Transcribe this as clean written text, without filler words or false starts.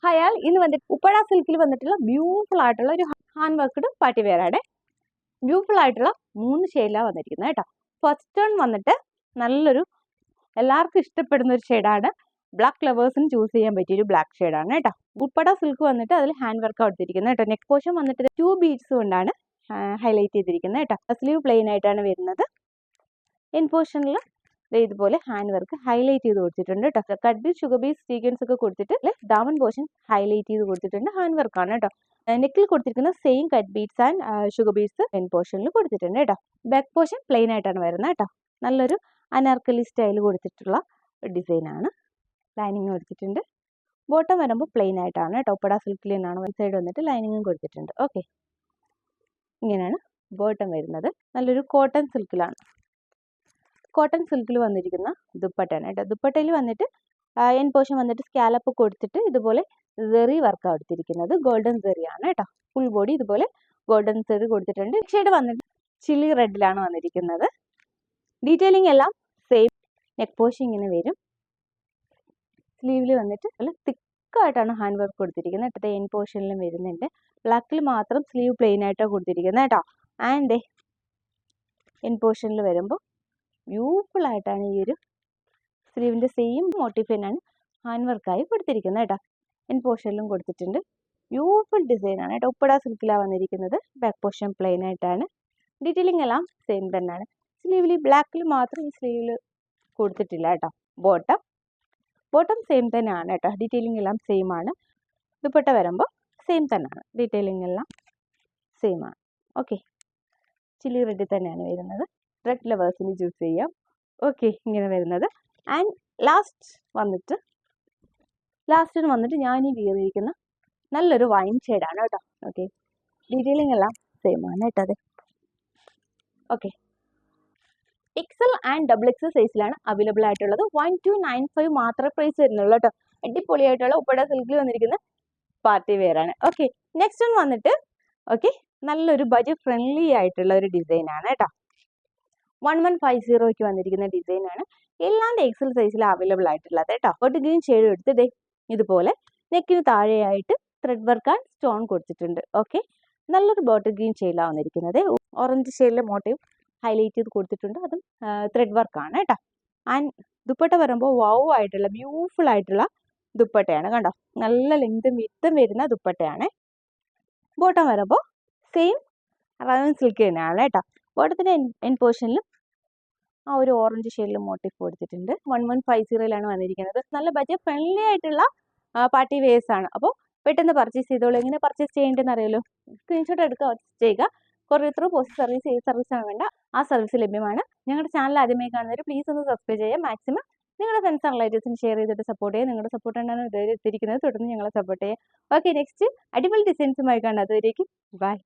അയാൾ ഇന്ന് വന്നിട്ട് ഉപ്പട സിൽക്കിൽ വന്നിട്ടുള്ള ബ്യൂട്ടിഫുൾ ആയിട്ടുള്ള ഒരു ഹാൻഡ് വർക്ക്ഡ് പാർട്ടി വെയർ ആണ്. ബ്യൂട്ടിഫുൾ ആയിട്ടുള്ള 3 ഷെയ്ഡിലാണ് വന്നിരിക്കുന്നത് കേട്ടോ. ഫസ്റ്റ് വൺ വന്നിട്ട് നല്ലൊരു എല്ലാവർക്കും ഇഷ്ടപ്പെടുന്ന ഒരു ഷെയ്ഡാണ്. ബ്ലാക്ക് ലവേഴ്സിന് ചൂസ് ചെയ്യാൻ പറ്റിയ ഒരു ബ്ലാക്ക് ഷെയ്ഡാണ് കേട്ടോ. ഉപ്പട സിൽക്ക് വന്നിട്ട് അതിൽ ഹാൻഡ് വർക്ക് കൊടുത്തിരിക്കുന്നത് കേട്ടോ. നെക്ക് പോർഷൻ വന്നിട്ട് 2 ബീഡ്സ് കൊണ്ടാണ് ഹൈലൈറ്റ് ചെയ്തിരിക്കുന്നത് കേട്ടോ. സ്ലീവ് പ്ലെയിൻ ആയിട്ടാണ് വരുന്നത്. എൻ പോർഷനിൽ ഇതുപോലെ ഹാൻഡ് വർക്ക് ഹൈലൈറ്റ് ചെയ്ത് കൊടുത്തിട്ടുണ്ട് കേട്ടോ. Cut Bede, sugar Bede, sequence ഒക്കെ കൊടുത്തിട്ട് ദാമൻ പോർഷൻ ഹൈലൈറ്റ് ചെയ്ത് കൊടുത്തിട്ടുണ്ട്. ഹാൻഡ് വർക്കാണ് കേട്ടോ. നെക്കിൽ കൊടുത്തിരിക്കുന്ന same cut beads and sugar beads N പോർഷനിൽ കൊടുത്തിട്ടുണ്ട് കേട്ടോ. ബാക്ക് പോർഷൻ പ്ലെയിൻ ആയിട്ടാണ് വരുന്നത് കേട്ടോ. നല്ലൊരു അനാർക്കലി സ്റ്റൈൽ കൊടുത്തിട്ടുള്ള ഡിസൈനാണ്. ലൈനിങ് കൊടുത്തിട്ടുണ്ട്. ബോട്ടം വരുമ്പോൾ പ്ലെയിൻ ആയിട്ടാണ് കേട്ടോ. ഉപ്പട സിൽക്കിൽ നിന്നാണ് വൺ സൈഡ് വന്നിട്ട് ലൈനിങ്ങും കൊടുത്തിട്ടുണ്ട്. ഓക്കെ, ഇങ്ങനെയാണ് ബോട്ടം വരുന്നത്. നല്ലൊരു കോട്ടൺ സിൽക്കിലാണ്. കോട്ടൺ സിൽക്കിൽ വന്നിരിക്കുന്ന ദുപ്പട്ടയാണ് കേട്ടോ. ദുപ്പട്ടയിൽ വന്നിട്ട് എൻ പോർഷൻ വന്നിട്ട് സ്കാലപ്പ് കൊടുത്തിട്ട് ഇതുപോലെ സെറി വർക്ക് കൊടുത്തിരിക്കുന്നത്. ഗോൾഡൻ സെറിയാണ് കേട്ടോ. ഫുൾ ബോഡി ഇതുപോലെ ഗോൾഡൻ സെറി കൊടുത്തിട്ടുണ്ട്. ഷെയ്ഡ് വന്നിട്ട് ചില്ലി റെഡിലാണ് വന്നിരിക്കുന്നത്. ഡീറ്റെയിലിംഗ് എല്ലാം സെയിം. നെക്ക് പോർഷൻ ഇങ്ങനെ വരും. സ്ലീവിൽ വന്നിട്ട് നല്ല തിക്കായിട്ടാണ് ഹാൻഡ് വർക്ക് കൊടുത്തിരിക്കുന്നത് കേട്ടോ. എൻ പോർഷനിലും വരുന്നുണ്ട്. ബ്ലാക്കിൽ മാത്രം സ്ലീവ് പ്ലെയിൻ ആയിട്ടാണ് കൊടുത്തിരിക്കുന്നത് കേട്ടോ. ആൻഡ് എൻ പോർഷനിൽ വരുമ്പോൾ ബ്യൂട്ടിഫുൾ ആയിട്ടാണ് ഈ ഒരു സ്ലീവിൻ്റെ സെയിം മോട്ടീഫ് തന്നെയാണ് ഹാൻഡ് വർക്കായി കൊടുത്തിരിക്കുന്നത് കേട്ടോ. എൻ പോർഷനിലും കൊടുത്തിട്ടുണ്ട്. ബ്യൂട്ടിഫുൾ ഡിസൈനാണ് കേട്ടോ. ഉപ്പട സിൽക്കിലാണ് വന്നിരിക്കുന്നത്. ബാക്ക് പോർഷൻ പ്ലെയിൻ ആയിട്ടാണ്. ഡീറ്റെയിലിംഗ് എല്ലാം സെയിം തന്നെയാണ്. സ്ലീവിൽ ബ്ലാക്കിൽ മാത്രം ഈ സ്ലീവിൽ കൊടുത്തിട്ടില്ല കേട്ടോ. ബോട്ടം സെയിം തന്നെയാണ് കേട്ടോ. ഡീറ്റെയിലിംഗ് എല്ലാം സെയിം ആണ്. ദുപ്പട്ട വരുമ്പോൾ സെയിം തന്നെയാണ്. ഡീറ്റെയിലിംഗ് എല്ലാം സെയിം ആണ്. ഓക്കെ, ചില്ലി റെഡ് തന്നെയാണ് വരുന്നത്. റെഡ് ലവേഴ്സിന് ചൂസ് ചെയ്യാം. ഓക്കെ, ഇങ്ങനെ വരുന്നത്. ആൻഡ് ലാസ്റ്റിന് വന്നിട്ട് ഞാൻ ഈ വീറിയിരിക്കുന്ന നല്ലൊരു വൈൻ ഷെയ്ഡാണ് കേട്ടോ. ഓക്കെ, ഡീറ്റെയിലിംഗ് എല്ലാം സെയിം ആണ് കേട്ടോ. അതെ, okay. XL and double XL സൈസിലാണ് അവൈലബിൾ ആയിട്ടുള്ളത്. 1295 മാത്രമേ പ്രൈസ് വരുന്നുള്ളൂ കേട്ടോ. അടിപൊളിയായിട്ടുള്ള ഉപ്പട സിൽക്കിൽ വന്നിരിക്കുന്ന പാർട്ടി വെയർ ആണ്. ഓക്കെ, നെക്സ്റ്റ് വൺ വന്നിട്ട് ഓക്കെ നല്ലൊരു ബഡ്ജറ്റ് ഫ്രണ്ട്ലി ആയിട്ടുള്ള ഒരു ഡിസൈനാണ് കേട്ടോ. 1150 വന്നിരിക്കുന്ന ഡിസൈനാണ്. എല്ലാം എക്സൽ സൈസിൽ അവൈലബിൾ ആയിട്ടുള്ളത് കേട്ടോ. ഒരു ഗ്രീൻ ഷെയ്ഡ് എടുത്ത് ഇതുപോലെ നെക്കിന് താഴെയായിട്ട് ത്രെഡ് വർക്ക് ആൻഡ് സ്റ്റോൺ കൊടുത്തിട്ടുണ്ട്. ഓക്കെ, നല്ലൊരു ബോട്ടിൽ ഗ്രീൻ ഷെയ്ഡിലാണ് വന്നിരിക്കുന്നത്. ഓറഞ്ച് ഷെയ്ഡിലെ മോട്ടീവ് ഹൈലൈറ്റ് ചെയ്ത് കൊടുത്തിട്ടുണ്ട്. അതും ത്രെഡ് വർക്കാണ് കേട്ടോ. ആൻഡ് ദുപ്പട്ട വരുമ്പോൾ വൗ ആയിട്ടുള്ള ബ്യൂട്ടിഫുൾ ആയിട്ടുള്ള ദുപ്പട്ടയാണ് കണ്ടോ. നല്ല ലെങ്തും വിത്തും വരുന്ന ദുപ്പട്ടയാണ്. ബോട്ടം വരുമ്പോൾ സെയിം റയോൺ സിൽക്ക് തന്നെയാണ് കേട്ടോ. ബോട്ടത്തിൻ്റെ എൻ പോർഷനിലും ആ ഒരു ഓറഞ്ച് ഷെയ്ഡിൽ മോട്ടീഫ് കൊടുത്തിട്ടുണ്ട്. 1150 വന്നിരിക്കുന്നത്. നല്ല ബഡ്ജറ്റ് ഫ്രണ്ട്ലി ആയിട്ടുള്ള പാർട്ടി വെയേഴ്സ് ആണ്. അപ്പോൾ പെട്ടെന്ന് പർച്ചേസ് ചെയ്തോളൂ. എങ്ങനെ പർച്ചേസ് ചെയ്യേണ്ടതെന്ന് അറിയാലോ. സ്ക്രീൻഷോട്ട് എടുക്കുക, ചെയ്യുക. കൊറിയർ ത്രൂ പോസ്റ്റ് സർവീസ്, ഏത് സർവീസാണ് വേണ്ട ആ സർവീസ് ലഭ്യമാണ്. ഞങ്ങളുടെ ചാനൽ ആദ്യമായി കാണുന്നവർ പ്ലീസ് ഒന്ന് സബ്സ്ക്രൈബ് ചെയ്യുക. മാക്സിമം നിങ്ങളുടെ ഫ്രണ്ട്സ് ആൻഡ് റിലേറ്റീവ്സിന് ഷെയർ ചെയ്തിട്ട് സപ്പോർട്ട് ചെയ്യുക. നിങ്ങളുടെ സപ്പോർട്ടാണ് ഇതുവരെ എത്തിയിരിക്കുന്നത്. തുടർന്ന് ഞങ്ങളെ സപ്പോർട്ട് ചെയ്യുക. ഓക്കെ, നെക്സ്റ്റ് അടിപൊളി ഡിസൈൻസുമായി കാണാം. അതുവരേക്കും ബൈ.